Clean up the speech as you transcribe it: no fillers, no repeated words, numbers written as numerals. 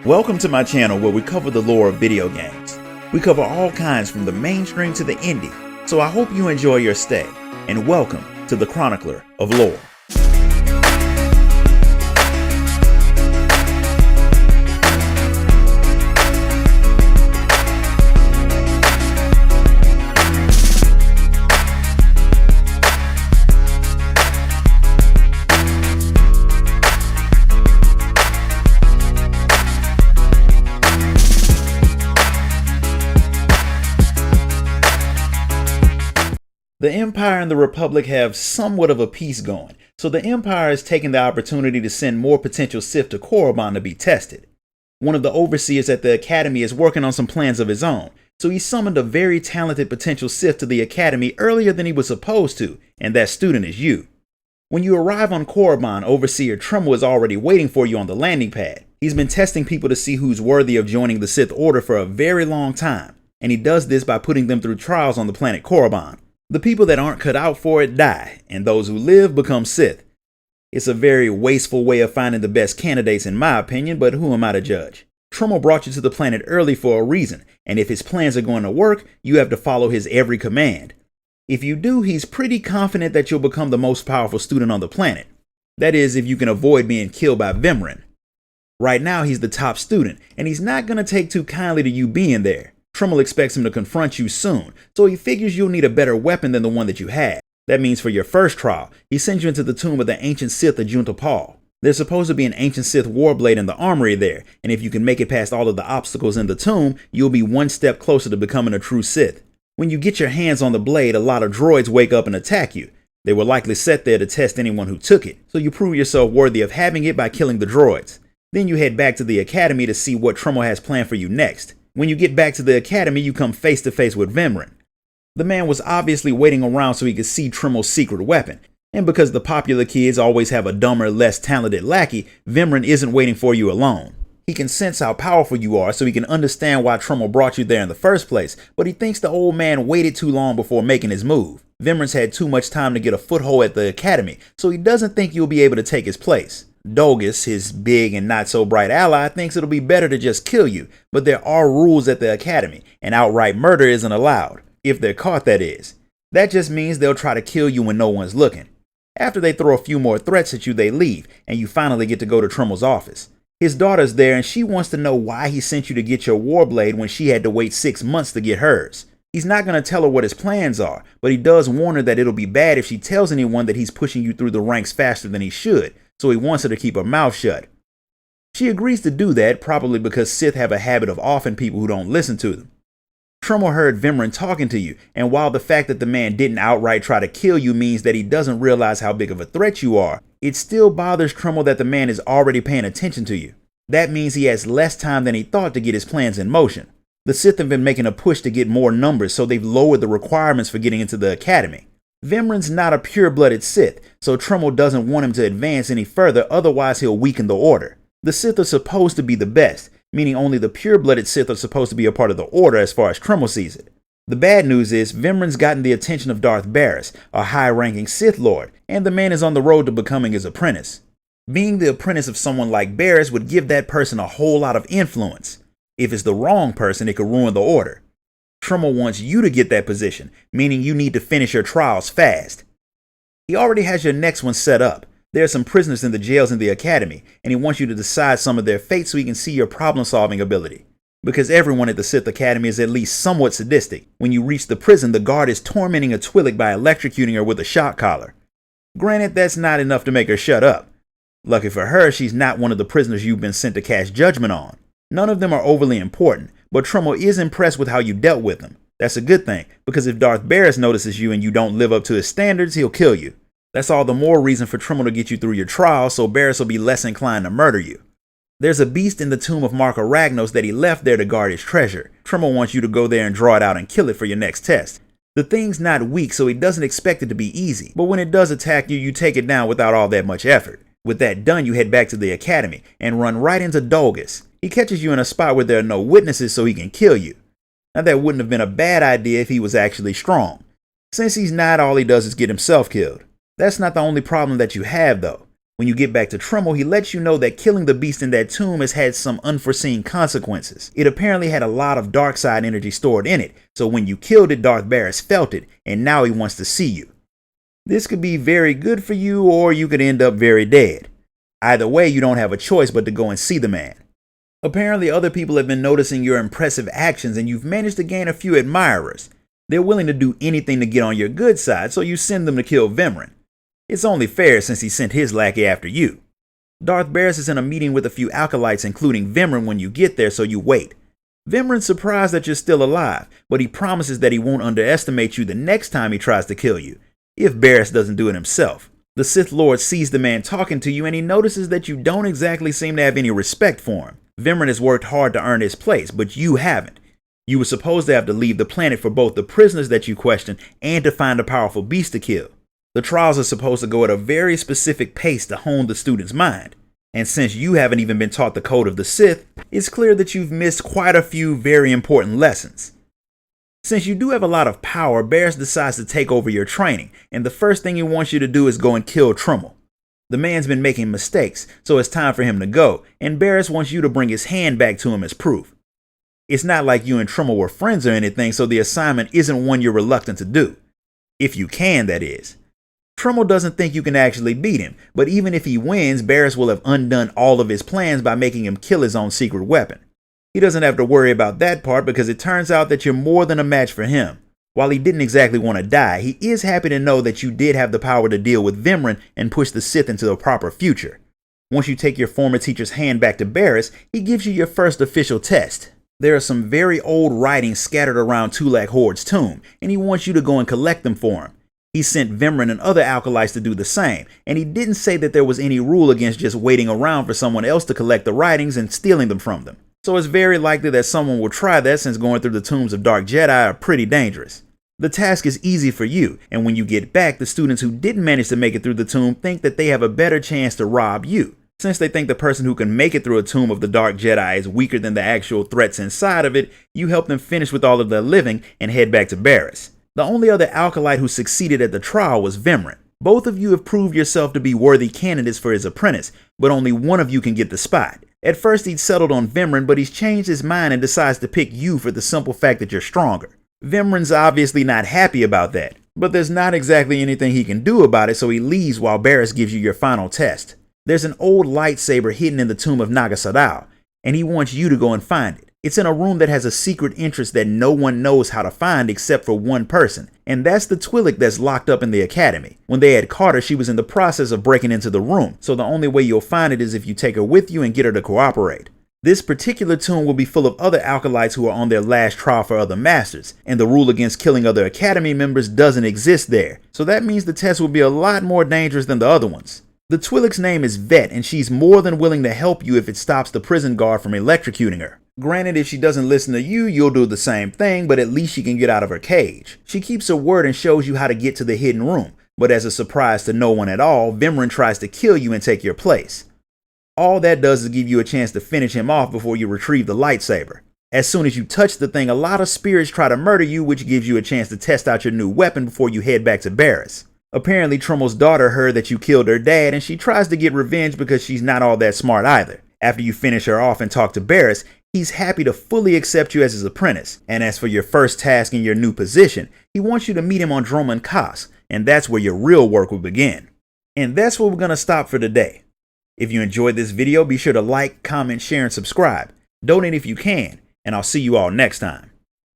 Welcome to my channel where we cover the lore of video games. We cover all kinds from the mainstream to the indie, so I hope you enjoy your stay, and welcome to the Chronicler of Lore. The Empire and the Republic have somewhat of a peace going, so the Empire is taking the opportunity to send more potential Sith to Korriban to be tested. One of the overseers at the Academy is working on some plans of his own, so he summoned a very talented potential Sith to the Academy earlier than he was supposed to, and that student is you. When you arrive on Korriban, Overseer Tremble is already waiting for you on the landing pad. He's been testing people to see who's worthy of joining the Sith Order for a very long time, and he does this by putting them through trials on the planet Korriban. The people that aren't cut out for it die, and those who live become Sith. It's a very wasteful way of finding the best candidates in my opinion, but who am I to judge? Trumbull brought you to the planet early for a reason, and if his plans are going to work, you have to follow his every command. If you do, he's pretty confident that you'll become the most powerful student on the planet. That is, if you can avoid being killed by Vimrin. Right now, he's the top student, and he's not going to take too kindly to you being there. Trumbull expects him to confront you soon, so he figures you'll need a better weapon than the one that you had. That means for your first trial, he sends you into the tomb of the ancient Sith Ajunta Paul. There's supposed to be an ancient Sith warblade in the armory there, and if you can make it past all of the obstacles in the tomb, you'll be one step closer to becoming a true Sith. When you get your hands on the blade, a lot of droids wake up and attack you. They were likely set there to test anyone who took it, so you prove yourself worthy of having it by killing the droids. Then you head back to the Academy to see what Trumbull has planned for you next. When you get back to the Academy, you come face to face with Vimrin. The man was obviously waiting around so he could see Trumbull's secret weapon, and because the popular kids always have a dumber, less talented lackey, Vimrin isn't waiting for you alone. He can sense how powerful you are, so he can understand why Trumbull brought you there in the first place, but he thinks the old man waited too long before making his move. Vimrin's had too much time to get a foothold at the Academy, so he doesn't think you'll be able to take his place. Dolgus, his big and not so bright ally, thinks it'll be better to just kill you, but there are rules at the Academy, and outright murder isn't allowed. If they're caught, that is. That just means they'll try to kill you when no one's looking. After they throw a few more threats at you, they leave, and you finally get to go to Trumbull's office. His daughter's there, and she wants to know why he sent you to get your warblade when she had to wait 6 months to get hers. He's not going to tell her what his plans are, but he does warn her that it'll be bad if she tells anyone that he's pushing you through the ranks faster than he should, so he wants her to keep her mouth shut. She agrees to do that, probably because Sith have a habit of offing people who don't listen to them. Trumbull heard Vimrin talking to you, and while the fact that the man didn't outright try to kill you means that he doesn't realize how big of a threat you are, it still bothers Trumbull that the man is already paying attention to you. That means he has less time than he thought to get his plans in motion. The Sith have been making a push to get more numbers, so they've lowered the requirements for getting into the Academy. Vimrin's not a pure-blooded Sith, so Trumbull doesn't want him to advance any further, otherwise he'll weaken the Order. The Sith are supposed to be the best, meaning only the pure-blooded Sith are supposed to be a part of the Order as far as Trumbull sees it. The bad news is Vimrin's gotten the attention of Darth Barris, a high-ranking Sith Lord, and the man is on the road to becoming his apprentice. Being the apprentice of someone like Barris would give that person a whole lot of influence. If it's the wrong person, it could ruin the Order. Trumbull wants you to get that position, meaning you need to finish your trials fast. He already has your next one set up. There are some prisoners in the jails in the Academy, and he wants you to decide some of their fate so he can see your problem-solving ability. Because everyone at the Sith Academy is at least somewhat sadistic. When you reach the prison, the guard is tormenting a Twi'lek by electrocuting her with a shock collar. Granted, that's not enough to make her shut up. Lucky for her, she's not one of the prisoners you've been sent to cast judgment on. None of them are overly important, but Trumbull is impressed with how you dealt with them. That's a good thing, because if Darth Barris notices you and you don't live up to his standards, he'll kill you. That's all the more reason for Trumbull to get you through your trial, so Barris will be less inclined to murder you. There's a beast in the tomb of Mark Aragnos that he left there to guard his treasure. Trumbull wants you to go there and draw it out and kill it for your next test. The thing's not weak, so he doesn't expect it to be easy, but when it does attack you, you take it down without all that much effort. With that done, you head back to the Academy and run right into Dolgus. He catches you in a spot where there are no witnesses so he can kill you. Now that wouldn't have been a bad idea if he was actually strong. Since he's not, all he does is get himself killed. That's not the only problem that you have though. When you get back to Trumbull, he lets you know that killing the beast in that tomb has had some unforeseen consequences. It apparently had a lot of dark side energy stored in it, so when you killed it, Darth Barris felt it, and now he wants to see you. This could be very good for you, or you could end up very dead. Either way, you don't have a choice but to go and see the man. Apparently, other people have been noticing your impressive actions, and you've managed to gain a few admirers. They're willing to do anything to get on your good side, so you send them to kill Vimran. It's only fair since he sent his lackey after you. Darth Barris is in a meeting with a few acolytes, including Vimran, when you get there, so you wait. Vimran's surprised that you're still alive, but he promises that he won't underestimate you the next time he tries to kill you, if Barris doesn't do it himself. The Sith Lord sees the man talking to you, and he notices that you don't exactly seem to have any respect for him. Vimran has worked hard to earn his place, but you haven't. You were supposed to have to leave the planet for both the prisoners that you questioned and to find a powerful beast to kill. The trials are supposed to go at a very specific pace to hone the student's mind. And since you haven't even been taught the code of the Sith, it's clear that you've missed quite a few very important lessons. Since you do have a lot of power, Barris decides to take over your training, and the first thing he wants you to do is go and kill Trumbull. The man's been making mistakes, so it's time for him to go, and Barris wants you to bring his hand back to him as proof. It's not like you and Trumbull were friends or anything, so the assignment isn't one you're reluctant to do. If you can, that is. Trumbull doesn't think you can actually beat him, but even if he wins, Barris will have undone all of his plans by making him kill his own secret weapon. He doesn't have to worry about that part because it turns out that you're more than a match for him. While he didn't exactly want to die, he is happy to know that you did have the power to deal with Vimran and push the Sith into a proper future. Once you take your former teacher's hand back to Barris, he gives you your first official test. There are some very old writings scattered around Tulak Horde's tomb, and he wants you to go and collect them for him. He sent Vimran and other acolytes to do the same, and he didn't say that there was any rule against just waiting around for someone else to collect the writings and stealing them from them. So it's very likely that someone will try that since going through the tombs of Dark Jedi are pretty dangerous. The task is easy for you, and when you get back, the students who didn't manage to make it through the tomb think that they have a better chance to rob you. Since they think the person who can make it through a tomb of the Dark Jedi is weaker than the actual threats inside of it, you help them finish with all of their living and head back to Barris. The only other acolyte who succeeded at the trial was Vimran. Both of you have proved yourself to be worthy candidates for his apprentice, but only one of you can get the spot. At first he'd settled on Vimran, but he's changed his mind and decides to pick you for the simple fact that you're stronger. Vimran's obviously not happy about that, but there's not exactly anything he can do about it, so he leaves while Barris gives you your final test. There's an old lightsaber hidden in the tomb of Naga Sadow, and he wants you to go and find it. It's in a room that has a secret entrance that no one knows how to find except for one person, and that's the Twi'lek that's locked up in the academy. When they had caught her, she was in the process of breaking into the room, so the only way you'll find it is if you take her with you and get her to cooperate. This particular tomb will be full of other acolytes who are on their last trial for other masters, and the rule against killing other academy members doesn't exist there, so that means the test will be a lot more dangerous than the other ones. The Twi'lek's name is Vet, and she's more than willing to help you if it stops the prison guard from electrocuting her. Granted, if she doesn't listen to you, you'll do the same thing, but at least she can get out of her cage. She keeps her word and shows you how to get to the hidden room, but as a surprise to no one at all, Vimran tries to kill you and take your place. All that does is give you a chance to finish him off before you retrieve the lightsaber. As soon as you touch the thing, a lot of spirits try to murder you, which gives you a chance to test out your new weapon before you head back to Barris. Apparently, Trumbull's daughter heard that you killed her dad, and she tries to get revenge because she's not all that smart either. After you finish her off and talk to Barris, he's happy to fully accept you as his apprentice. And as for your first task in your new position, he wants you to meet him on Droman Kos, and that's where your real work will begin. And that's where we're going to stop for today. If you enjoyed this video, be sure to like, comment, share, and subscribe. Donate if you can, and I'll see you all next time.